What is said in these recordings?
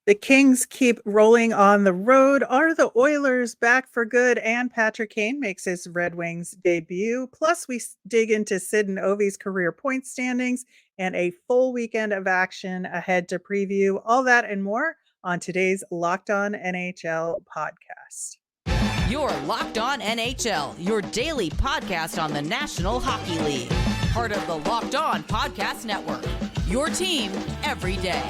The Kings keep rolling on the road. Are the Oilers back for good? And Patrick Kane makes his Red Wings debut. Plus, we dig into Sid and Ovi's career point standings and a full weekend of action ahead to preview all that and more on today's Locked On NHL podcast. You're Locked On NHL, your daily podcast on the National Hockey League. Part of the Locked On Podcast Network, your team every day.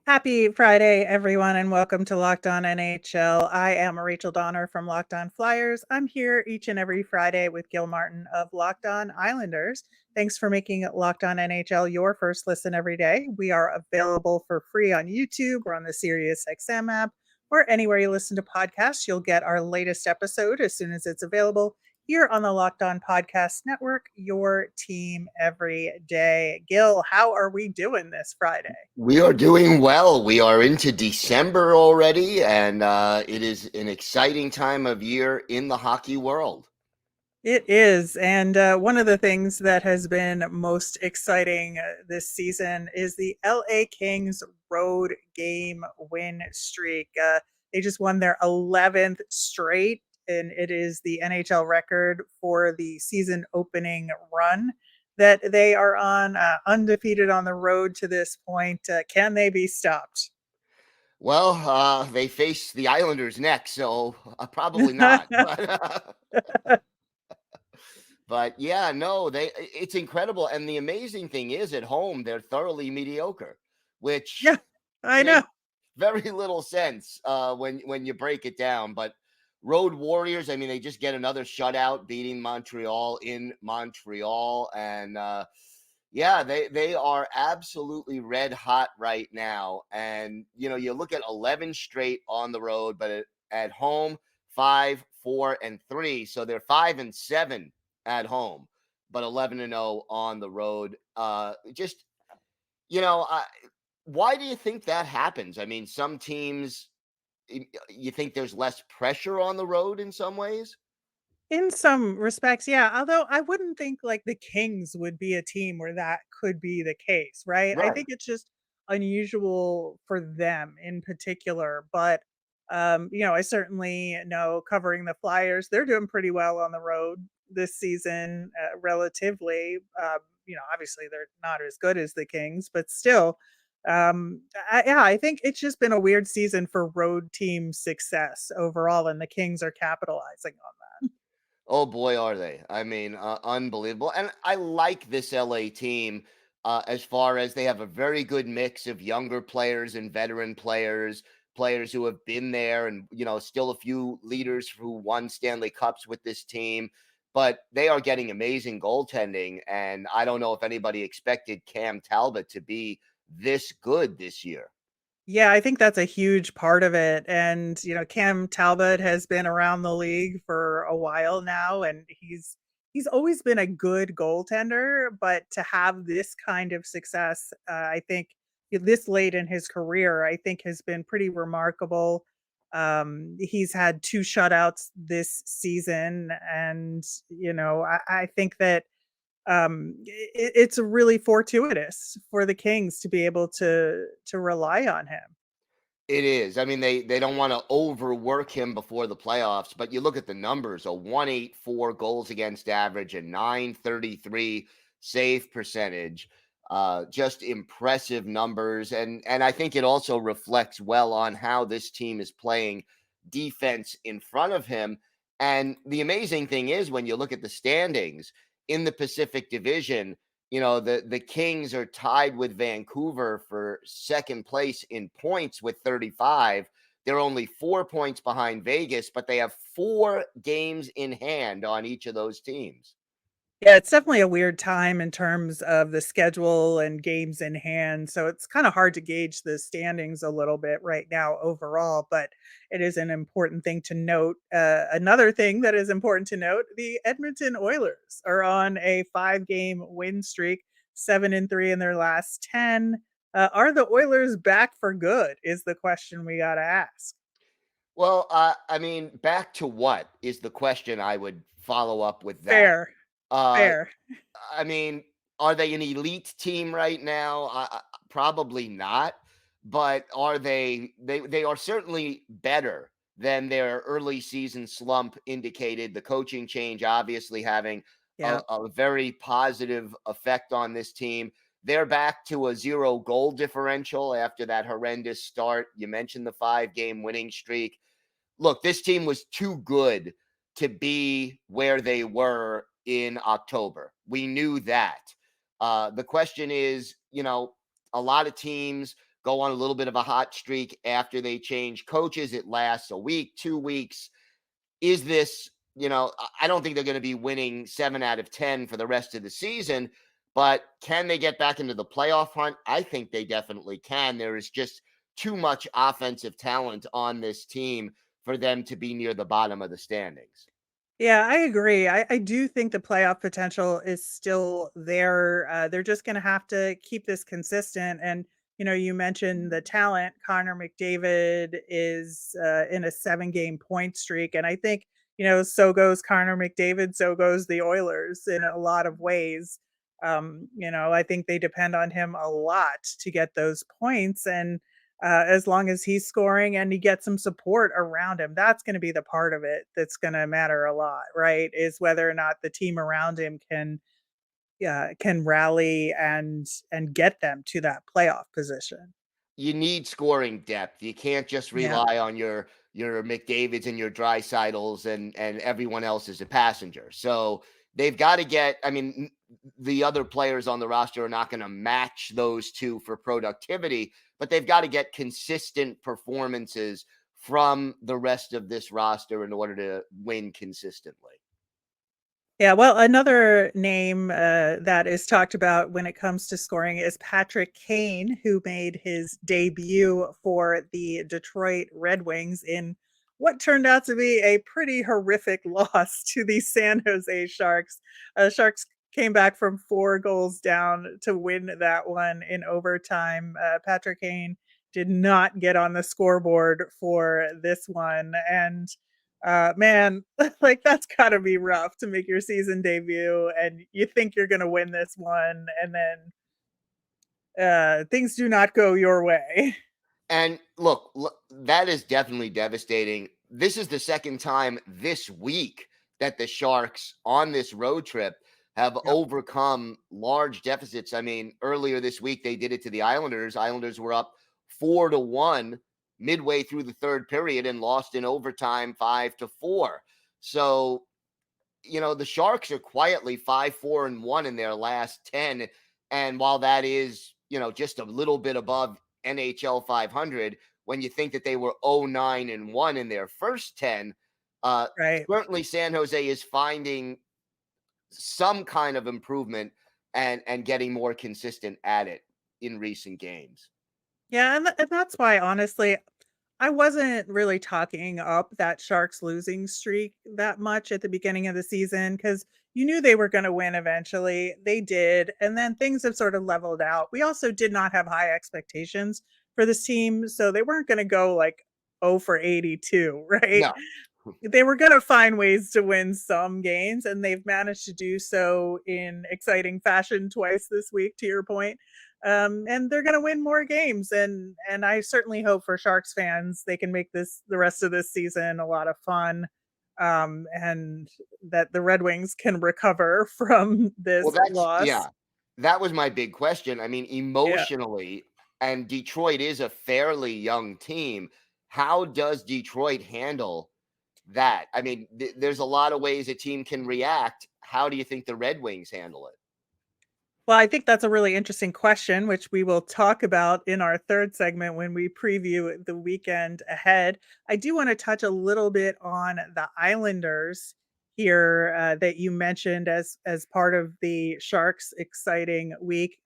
Happy Friday, everyone, and welcome to Locked On NHL. I am Rachel Donner from Locked On Flyers. I'm here each and every Friday with Gil Martin of Locked On Islanders. Thanks for making Locked On NHL your first listen every day. We are available for free on YouTube or on the SiriusXM app, or anywhere you listen to podcasts. You'll get our latest episode as soon as it's available here on the Locked On Podcast Network, your team every day. Gil, how are we doing this Friday? We are doing well. We are into December already, and it is an exciting time of year in the hockey world. It is. And one of the things that has been most exciting this season is the LA Kings road game win streak. They just won their 11th straight, and it is the NHL record for the season opening run that they are on, undefeated on the road to this point. Can they be stopped? Well, they face the Islanders next, so probably not. But yeah, no, it's incredible. And the amazing thing is, at home, they're thoroughly mediocre, which Yeah, I know. Very little sense when you break it down. But Road Warriors, I mean, they just get another shutout, beating Montreal in Montreal. And yeah, they are absolutely red hot right now. And, you look at 11 straight on the road, but at home, 5, 4, and 3. So they're 5-7 at home, but 11-0 on the road. Why do you think that happens? I mean, some teams, you think there's less pressure on the road in some ways? In some respects, yeah. Although I wouldn't think like the Kings would be a team where that could be the case, right? I Right. think it's just unusual for them in particular. But I certainly know covering the Flyers, they're doing pretty well on the road this season, relatively. Obviously they're not as good as the Kings, but still, I think it's just been a weird season for road team success overall, and the Kings are capitalizing on that. Oh boy, are they. I mean, unbelievable. And I like this LA team as far as they have a very good mix of younger players and veteran players, players who have been there, and, still a few leaders who won Stanley Cups with this team. But they are getting amazing goaltending. And I don't know if anybody expected Cam Talbot to be this good this year. Yeah, I think that's a huge part of it. And, Cam Talbot has been around the league for a while now, and he's always been a good goaltender, but to have this kind of success, I think this late in his career, I think has been pretty remarkable. He's had 2 shutouts this season, and, I think that it's really fortuitous for the Kings to be able to rely on him. It is. I mean, they don't want to overwork him before the playoffs, but you look at the numbers: a 184 goals against average, a 933 save percentage. Just impressive numbers, and I think it also reflects well on how this team is playing defense in front of him. And the amazing thing is, when you look at the standings in the Pacific Division, the Kings are tied with Vancouver for second place in points with 35. They're only 4 points behind Vegas, but they have 4 games in hand on each of those teams. Yeah, it's definitely a weird time in terms of the schedule and games in hand. So it's kind of hard to gauge the standings a little bit right now overall, but it is an important thing to note. Another thing that is important to note: the Edmonton Oilers are on a 5-game win streak, 7-3 in their last 10. Are the Oilers back for good? Is the question we got to ask. Well, I mean, back to what is the question I would follow up with that. Fair, Uh, fair. I mean, are they an elite team right now? Probably not, but are they are certainly better than their early season slump indicated. The coaching change obviously having Yeah. a very positive effect on this team. They're back to a 0 goal differential after that horrendous start. You mentioned the 5-game winning streak. Look, this team was too good to be where they were in October. We knew that. The question is, a lot of teams go on a little bit of a hot streak after they change coaches. It lasts a week, 2 weeks. Is this, I don't think they're going to be winning 7 out of 10 for the rest of the season, but can they get back into the playoff hunt? I think they definitely can. There is just too much offensive talent on this team for them to be near the bottom of the standings. Yeah, I agree. I do think the playoff potential is still there. They're just going to have to keep this consistent. And, you mentioned the talent. Connor McDavid is in a 7-game point streak. And I think, so goes Connor McDavid, so goes the Oilers in a lot of ways. I think they depend on him a lot to get those points. And as long as he's scoring and he gets some support around him, that's going to be the part of it that's going to matter a lot, right? Is whether or not the team around him can rally and get them to that playoff position. You need scoring depth. You can't just Yeah. rely on your McDavids and your Drysidles and everyone else is a passenger. So they've got to get. I mean, the other players on the roster are not going to match those two for productivity, but they've got to get consistent performances from the rest of this roster in order to win consistently. Yeah, well, another name that is talked about when it comes to scoring is Patrick Kane, who made his debut for the Detroit Red Wings in what turned out to be a pretty horrific loss to the San Jose Sharks. Sharks came back from 4 goals down to win that one in overtime. Patrick Kane did not get on the scoreboard for this one. And man, like that's gotta be rough to make your season debut and you think you're gonna win this one and then things do not go your way. And look, that is definitely devastating. This is the second time this week that the Sharks on this road trip have Yep. overcome large deficits. I mean, earlier this week they did it to the Islanders. Islanders were up 4-1 midway through the third period and lost in overtime 5-4. So, the Sharks are quietly 5-4-1 in their last 10. And while that is, just a little bit above NHL 500, when you think that they were 0-9-1 in their first 10, Right. certainly San Jose is finding some kind of improvement and getting more consistent at it in recent games. Yeah, and that's why honestly I wasn't really talking up that Sharks losing streak that much at the beginning of the season because you knew they were going to win eventually. They did. And then things have sort of leveled out. We also did not have high expectations for this team. So they weren't going to go like 0 for 82, right? No. They were going to find ways to win some games, and they've managed to do so in exciting fashion twice this week, to your point. And they're going to win more games, and I certainly hope for Sharks fans they can make this the rest of this season a lot of fun, and that the Red Wings can recover from Well, this yeah, loss. that was my big question. I mean, Yeah. emotionally, and Detroit is a fairly young team. How does Detroit handle that? I mean, there's a lot of ways a team can react. How do you think the Red Wings handle it? Well, I think that's a really interesting question, which we will talk about in our third segment when we preview the weekend ahead. I do want to touch a little bit on the Islanders here that you mentioned as part of the Sharks' exciting week.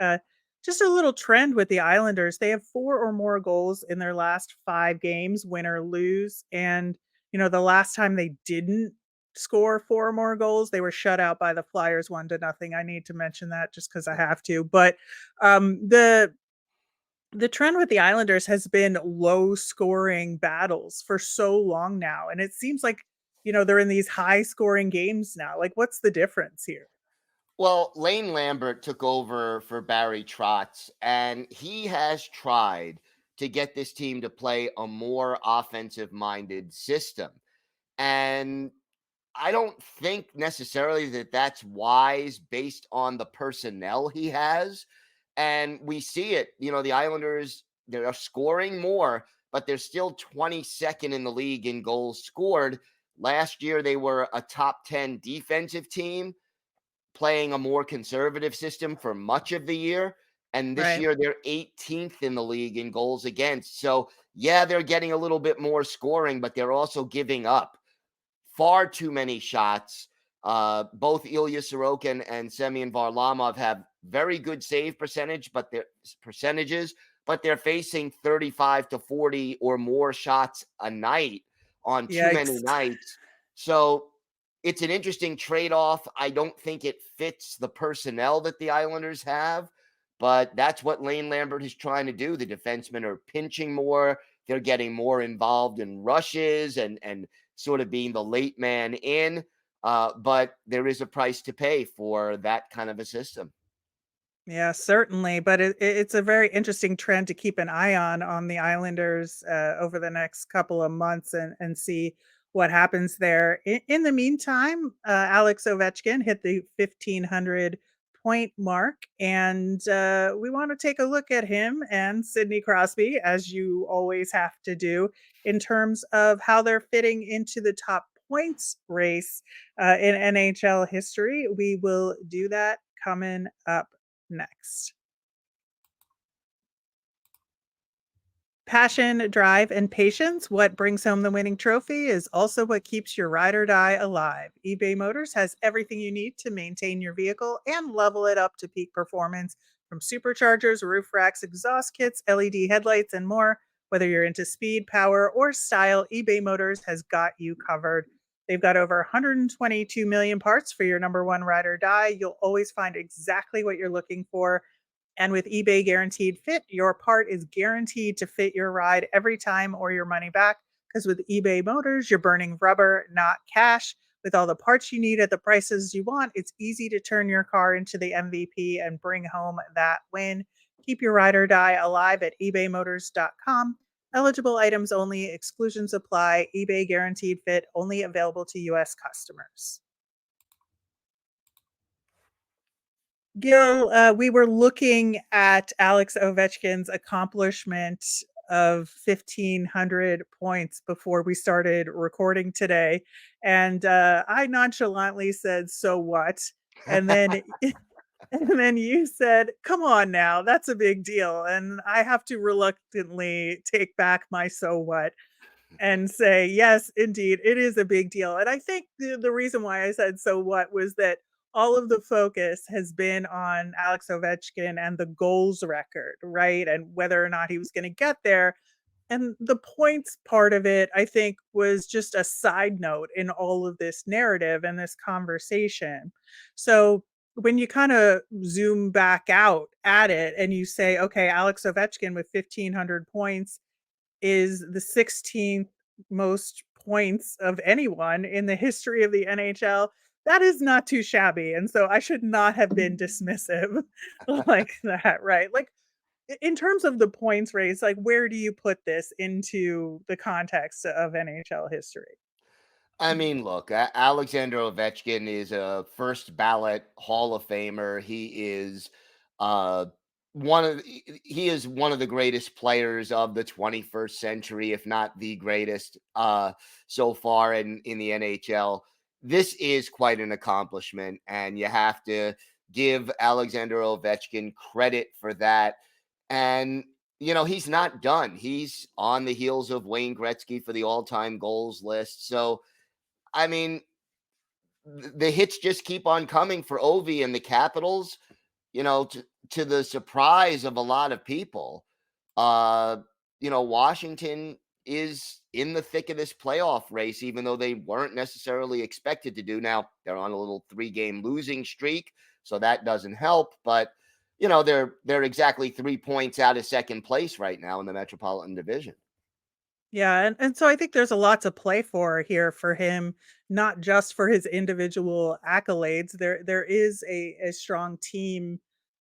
Just a little trend with the Islanders: they have 4 or more goals in their last 5 games, win or lose. And the last time they didn't score 4 or more goals. They were shut out by the Flyers 1-0. I need to mention that just because I have to. But the The trend with the Islanders has been low scoring battles for so long now. And it seems like, they're in these high scoring games now. Like, what's the difference here? Well, Lane Lambert took over for Barry Trotz, and he has tried to get this team to play a more offensive minded system. And I don't think necessarily that that's wise based on the personnel he has. And we see it, the Islanders, they're scoring more, but they're still 22nd in the league in goals scored. Last year, they were a top 10 defensive team playing a more conservative system for much of the year. And this Right. year, they're 18th in the league in goals against. So, yeah, they're getting a little bit more scoring, but they're also giving up far too many shots. Both Ilya Sorokin and Semyon Varlamov have very good save percentages, but they're facing 35 to 40 or more shots a night on too many Yikes. nights. So it's an interesting trade-off. I don't think it fits the personnel that the Islanders have, but that's what Lane Lambert is trying to do. The defensemen are pinching more. They're getting more involved in rushes and sort of being the late man in. But there is a price to pay for that kind of a system. Yeah, certainly. But it's a very interesting trend to keep an eye on the Islanders over the next couple of months and see what happens there. In the meantime, Alex Ovechkin hit the 1,500 point mark, and we want to take a look at him and Sidney Crosby, as you always have to do, in terms of how they're fitting into the top points race in NHL history. We will do that coming up next. Passion, drive, and patience. What brings home the winning trophy is also what keeps your ride or die alive. eBay Motors has everything you need to maintain your vehicle and level it up to peak performance from superchargers, roof racks, exhaust kits, LED headlights, and more. Whether you're into speed, power, or style, eBay Motors has got you covered. They've got over 122 million parts for your number one ride or die. You'll always find exactly what you're looking for, and with eBay Guaranteed Fit, your part is guaranteed to fit your ride every time or your money back. Because with eBay Motors, you're burning rubber, not cash. With all the parts you need at the prices you want, it's easy to turn your car into the MVP and bring home that win. Keep your ride or die alive at ebaymotors.com. Eligible items only, exclusions apply. eBay Guaranteed Fit only available to U.S. customers. Gil, we were looking at Alex Ovechkin's accomplishment of 1,500 points before we started recording today, and I nonchalantly said, "So what?" And then, and then you said, "Come on now, that's a big deal." And I have to reluctantly take back my "so what" and say, yes, indeed, it is a big deal. And I think the reason why I said so what was that all of the focus has been on Alex Ovechkin and the goals record, right? And whether or not he was going to get there. And the points part of it, I think, was just a side note in all of this narrative and this conversation. So when you kind of zoom back out at it and you say, okay, Alex Ovechkin with 1,500 points is the 16th most points of anyone in the history of the NHL. That is not too shabby. And so I should not have been dismissive like that, right? Like in terms of the points race, like where do you put this into the context of NHL history? I mean, look, Alexander Ovechkin is a first ballot Hall of Famer. Uh, he is one of the greatest players of the 21st century, if not the greatest so far in the NHL. This is quite an accomplishment, and you have to give Alexander Ovechkin credit for that. And he's not done. He's on the heels of Wayne Gretzky for the all-time goals list. So I mean, the hits just keep on coming for Ovi and the Capitals, to the surprise of a lot of people. Uh, Washington is in the thick of this playoff race, even though they weren't necessarily expected to do. Now, they're on a little 3-game losing streak, so that doesn't help. But they're exactly 3 points out of second place right now in the Metropolitan Division. Yeah, and so I think there's a lot to play for here for him, not just for his individual accolades. There is a strong team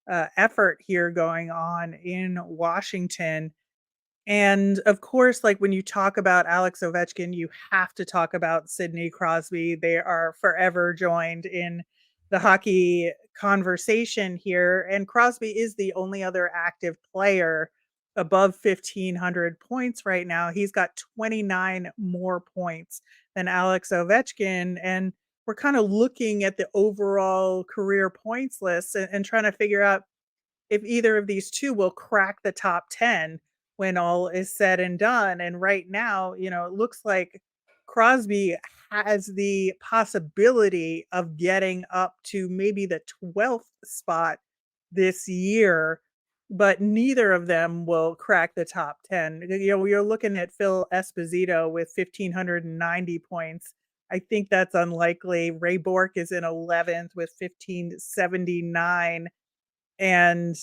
effort here going on in Washington. And of course, like when you talk about Alex Ovechkin, you have to talk about Sidney Crosby. They are forever joined in the hockey conversation here. And Crosby is the only other active player above 1,500 points right now. He's got 29 more points than Alex Ovechkin. And we're kind of looking at the overall career points list and trying to figure out if either of these two will crack the top 10 when all is said and done. And right now, it looks like Crosby has the possibility of getting up to maybe the 12th spot this year, but neither of them will crack the top 10. You're looking at Phil Esposito with 1,590 points. I think that's unlikely. Ray Bork is in 11th with 1,579, and,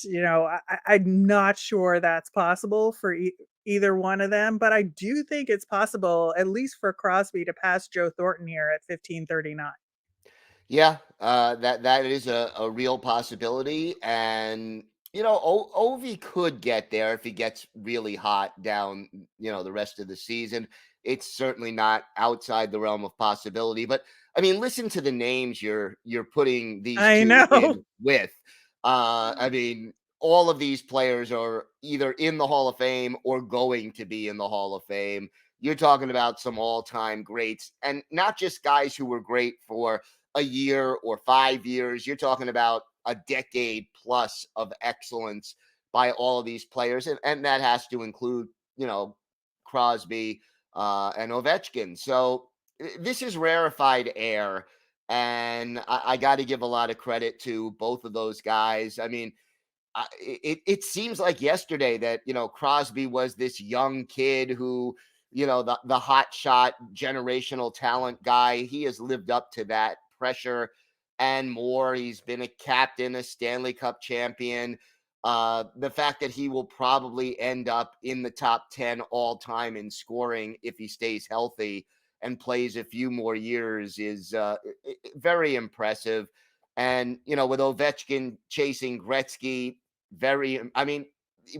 I'm not sure that's possible for either one of them, but I do think it's possible, at least for Crosby, to pass Joe Thornton here at 1539. Yeah, that is a real possibility, and Ovi could get there if he gets really hot down, the rest of the season. It's certainly not outside the realm of possibility. But I mean, listen to the names you're putting these I two know. in with. I mean, all of these players are either in the Hall of Fame or going to be in the Hall of Fame. You're talking about some all-time greats, and not just guys who were great for a year or 5 years. You're talking about a decade plus of excellence by all of these players. And that has to include, Crosby and Ovechkin. So this is rarefied air. And I got to give a lot of credit to both of those guys. I mean, it seems like yesterday that, Crosby was this young kid who, the hot shot generational talent guy. He has lived up to that pressure and more. He's been a captain, a Stanley Cup champion. The fact that he will probably end up in the top 10 all time in scoring if he stays healthy and plays a few more years is very impressive. And, with Ovechkin chasing Gretzky, I mean,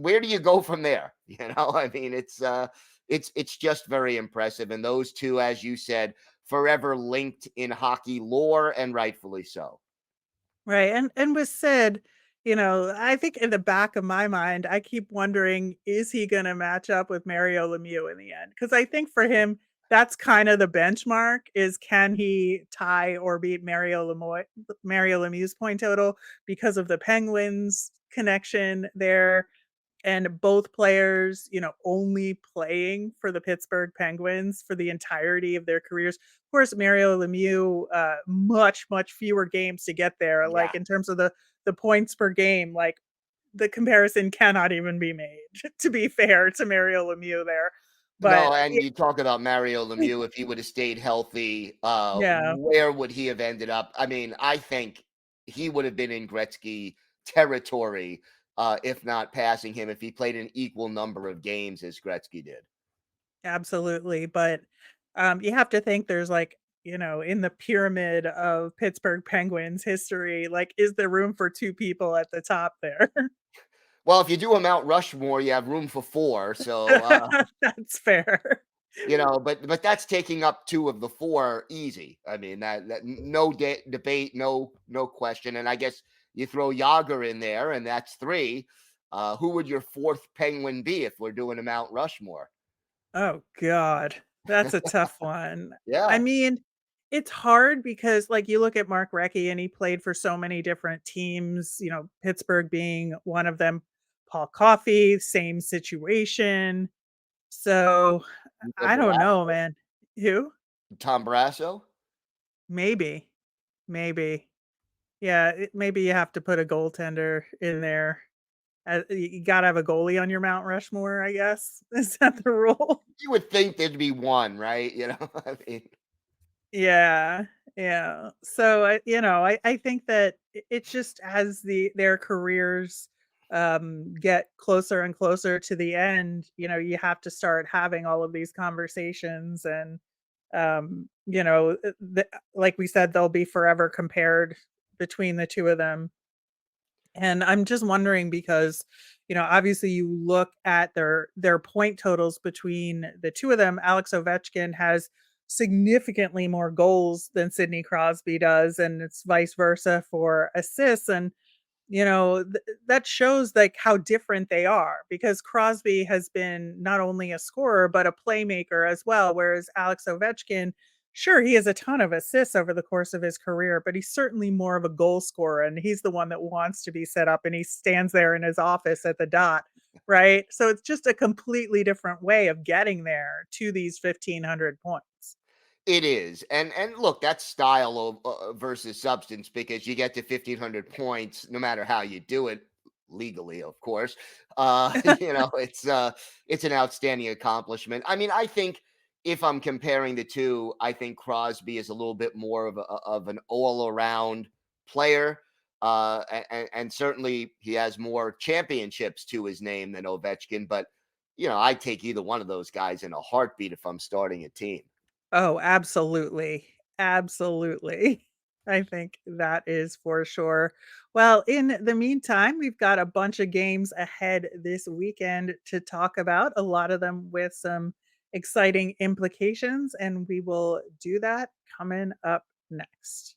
where do you go from there? I mean, it's just very impressive. And those two, as you said, forever linked in hockey lore, and rightfully so. Right. And with Sid, I think in the back of my mind, I keep wondering, is he going to match up with Mario Lemieux in the end? Because I think for him, that's kind of the benchmark, is can he tie or beat Mario Lemieux's point total because of the Penguins connection there, and both players, only playing for the Pittsburgh Penguins for the entirety of their careers. Of course, Mario Lemieux, much, much fewer games to get there. Yeah. Like in terms of the points per game, like the comparison cannot even be made, to be fair to Mario Lemieux there. But No, and you talk about Mario Lemieux, if he would have stayed healthy, yeah, where would he have ended up? I mean, I think he would have been in Gretzky territory, if not passing him, if he played an equal number of games as Gretzky did. absolutely. But you have to think there's like, in the pyramid of Pittsburgh Penguins history, like, is there room for two people at the top there? Well, if you do a Mount Rushmore, you have room for 4. So, That's fair. but that's taking up 2 of the 4 easy. I mean, that no debate, no question. And I guess you throw Yager in there, and that's 3. Who would your 4th Penguin be if we're doing a Mount Rushmore? Oh god, that's a tough one. I Yeah. mean, it's hard because, like, you look at Mark Recchi and he played for so many different teams, Pittsburgh being one of them. Paul Coffey, same situation. So, Nico I don't know, Barrasso? man. Who? Tom Brasso? Maybe. Maybe. Yeah, maybe you have to put a goaltender in there. You gotta have a goalie on your Mount Rushmore, I guess. Is that the rule? You would think there'd be one, right? I mean, Yeah. Yeah. So I think that it's just as their careers get closer and closer to the end, you have to start having all of these conversations and like we said, they'll be forever compared between the two of them. And I'm just wondering because, obviously you look at their point totals between the two of them. Alex Ovechkin has significantly more goals than Sidney Crosby does, and it's vice versa for assists. And that shows like how different they are because Crosby has been not only a scorer but a playmaker as well, whereas Alex Ovechkin, sure, he has a ton of assists over the course of his career, but he's certainly more of a goal scorer, and he's the one that wants to be set up and he stands there in his office at the dot, right? So it's just a completely different way of getting there to these 1,500 points. It is, and look, that's style of, versus substance because you get to 1,500 points no matter how you do it legally, of course. It's an outstanding accomplishment. I mean, I think if I'm comparing the two, I think Crosby is a little bit more of an all around player, and certainly he has more championships to his name than Ovechkin. But I'd take either one of those guys in a heartbeat if I'm starting a team. Oh, absolutely. Absolutely. I think that is for sure. Well, in the meantime, we've got a bunch of games ahead this weekend to talk about, a lot of them with some exciting implications, and we will do that coming up next.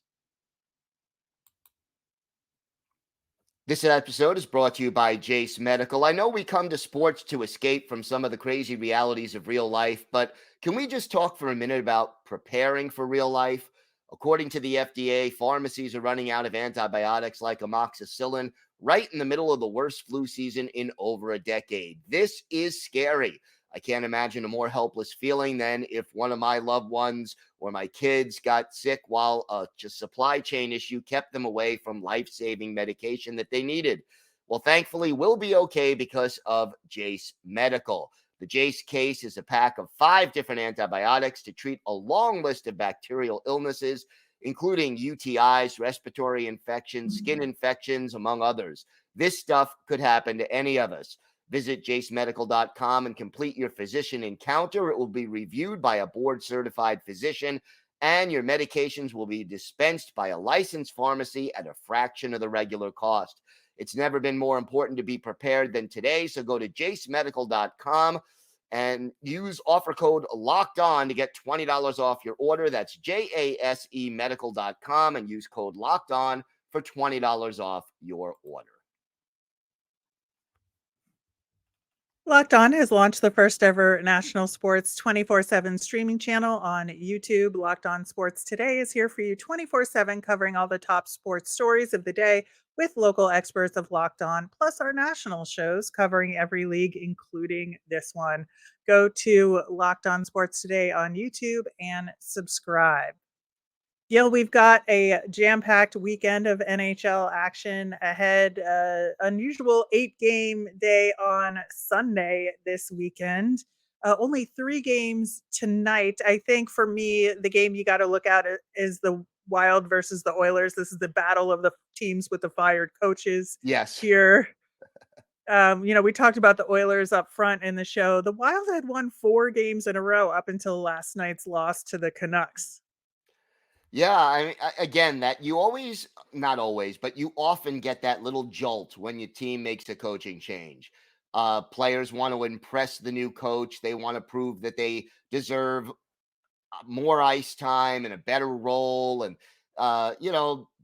This episode is brought to you by Jace Medical. I know we come to sports to escape from some of the crazy realities of real life, but can we just talk for a minute about preparing for real life? According to the FDA, pharmacies are running out of antibiotics like amoxicillin right in the middle of the worst flu season in over a decade. This is scary. I can't imagine a more helpless feeling than if one of my loved ones or my kids got sick while a just supply chain issue kept them away from life-saving medication that they needed. Well, thankfully, we'll be okay because of Jace Medical. The Jace case is a pack of 5 different antibiotics to treat a long list of bacterial illnesses, including UTIs, respiratory infections, skin infections, among others. This stuff could happen to any of us. Visit jacemedical.com and complete your physician encounter. It will be reviewed by a board-certified physician, and your medications will be dispensed by a licensed pharmacy at a fraction of the regular cost. It's never been more important to be prepared than today, so go to jacemedical.com and use offer code Locked On to get $20 off your order. That's JASEmedical.com and use code Locked On for $20 off your order. Locked On has launched the first ever national sports 24/7 streaming channel on YouTube. Locked On Sports Today is here for you 24/7, covering all the top sports stories of the day with local experts of Locked On, plus our national shows covering every league, including this one. Go to Locked On Sports Today on YouTube and subscribe. Gil, we've got a jam-packed weekend of NHL action ahead. Unusual 8-game day on Sunday this weekend. Only 3 games tonight. I think for me, the game you got to look at is the Wild versus the Oilers. This is the battle of the teams with the fired coaches Yes. here. We talked about the Oilers up front in the show. The Wild had won 4 games in a row up until last night's loss to the Canucks. Yeah, I mean, again, that you always, not always, but you often get that little jolt when your team makes a coaching change. Players want to impress the new coach. They want to prove that they deserve more ice time and a better role. And,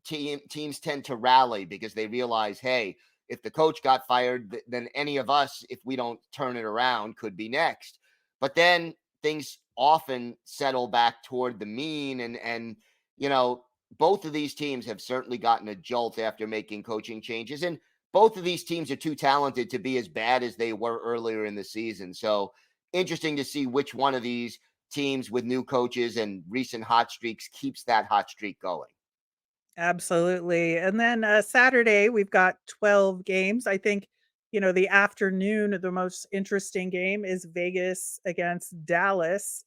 teams tend to rally because they realize, hey, if the coach got fired, then any of us, if we don't turn it around, could be next. But then things often settle back toward the mean and you know, both of these teams have certainly gotten a jolt after making coaching changes. And both of these teams are too talented to be as bad as they were earlier in the season. So interesting to see which one of these teams with new coaches and recent hot streaks keeps that hot streak going. Absolutely. And then Saturday, we've got 12 games. I think, the afternoon, the most interesting game is Vegas against Dallas.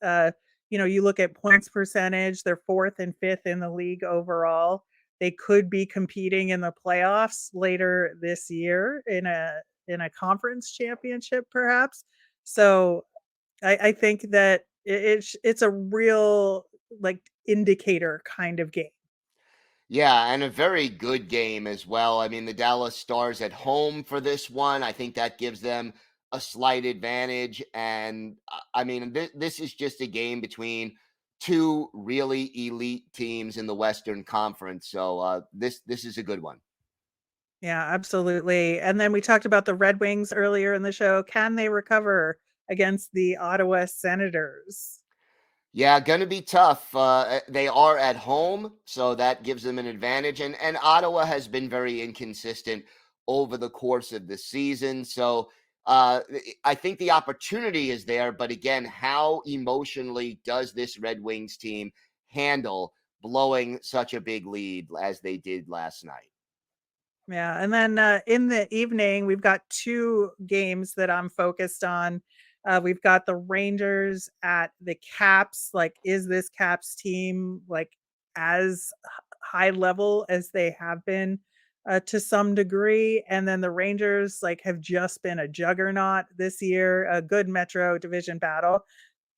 You look at points percentage, they're 4th and 5th in the league overall. They could be competing in the playoffs later this year in a conference championship, perhaps. So I think that it's a real like indicator kind of game. Yeah, and a very good game as well. I mean, the Dallas Stars at home for this one. I think that gives them a slight advantage. And I mean, this is just a game between two really elite teams in the Western Conference. So this is a good one. Yeah, absolutely. And then we talked about the Red Wings earlier in the show. Can they recover against the Ottawa Senators? Yeah, going to be tough. They are at home, so that gives them an advantage. And Ottawa has been very inconsistent over the course of the season. So I think the opportunity is there. But again, how emotionally does this Red Wings team handle blowing such a big lead as they did last night? Yeah, and then, in the evening, we've got 2 games that I'm focused on. We've got the Rangers at the Caps. Like, is this Caps team, like, as high level as they have been, to some degree? And then the Rangers, like, have just been a juggernaut this year, a good Metro division battle.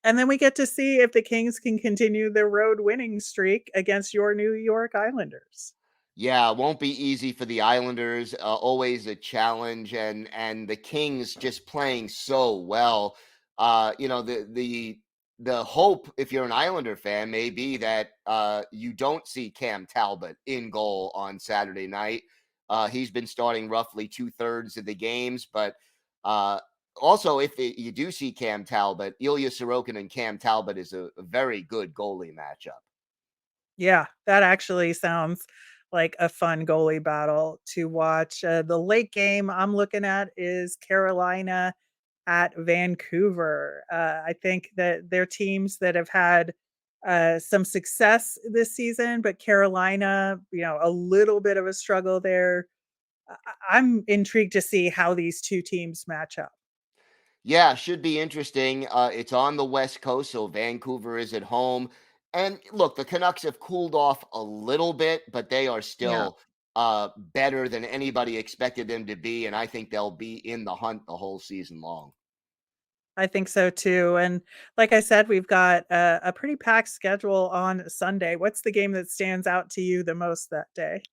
And then we get to see if the Kings can continue their road winning streak against your New York Islanders. Yeah, it won't be easy for the Islanders. Always a challenge, and the Kings just playing so well. The hope, if you're an Islander fan, may be that you don't see Cam Talbot in goal on Saturday night. He's been starting roughly 2/3 of the games, but uh, also if you do see Cam Talbot, Ilya Sorokin and Cam Talbot is a very good goalie matchup. Yeah, that actually sounds like a fun goalie battle to watch. The late game I'm looking at is Carolina at Vancouver. I think that they're teams that have had some success this season, but Carolina, a little bit of a struggle there. I'm intrigued to see how these two teams match up. Yeah, should be interesting. It's on the West Coast, so Vancouver is at home. And look, the Canucks have cooled off a little bit, but they are Yeah. still better than anybody expected them to be. And I think they'll be in the hunt the whole season long. I think so too. And like I said, we've got a pretty packed schedule on Sunday. What's the game that stands out to you the most that day?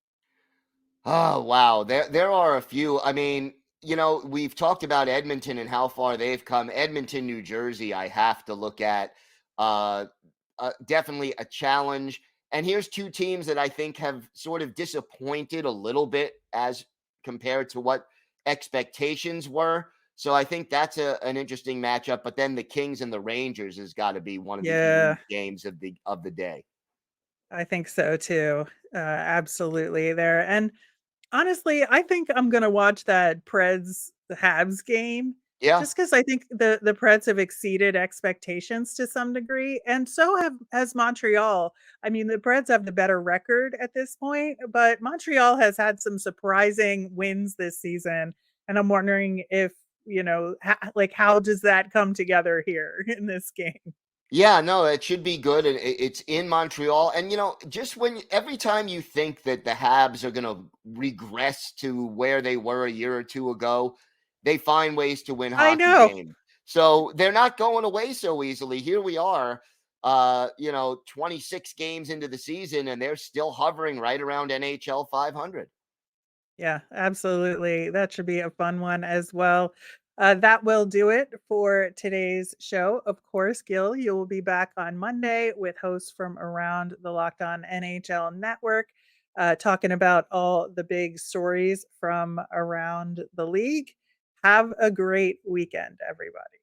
Oh, wow. There are a few. I mean, we've talked about Edmonton and how far they've come. Edmonton, New Jersey, I have to look at. Uh, Definitely a challenge. And here's two teams that I think have sort of disappointed a little bit as compared to what expectations were. So I think that's an interesting matchup. But then the Kings and the Rangers has got to be one of the Yeah, elite games of the day. I think so too. Absolutely there. And honestly, I think I'm gonna watch that Preds-Habs game Yeah. just because I think the Preds have exceeded expectations to some degree, and so has Montreal. I mean, the Preds have the better record at this point, but Montreal has had some surprising wins this season, and I'm wondering if, how does that come together here in this game? Yeah, no, it should be good, and it's in Montreal. And just every time you think that the Habs are going to regress to where they were a year or two ago, they find ways to win I hockey know. games. So they're not going away so easily. Here we are, 26 games into the season, and they're still hovering right around NHL 500. Yeah, absolutely. That should be a fun one as well. That will do it for today's show. Of course, Gil, you will be back on Monday with hosts from around the Locked On NHL network, talking about all the big stories from around the league. Have a great weekend, everybody.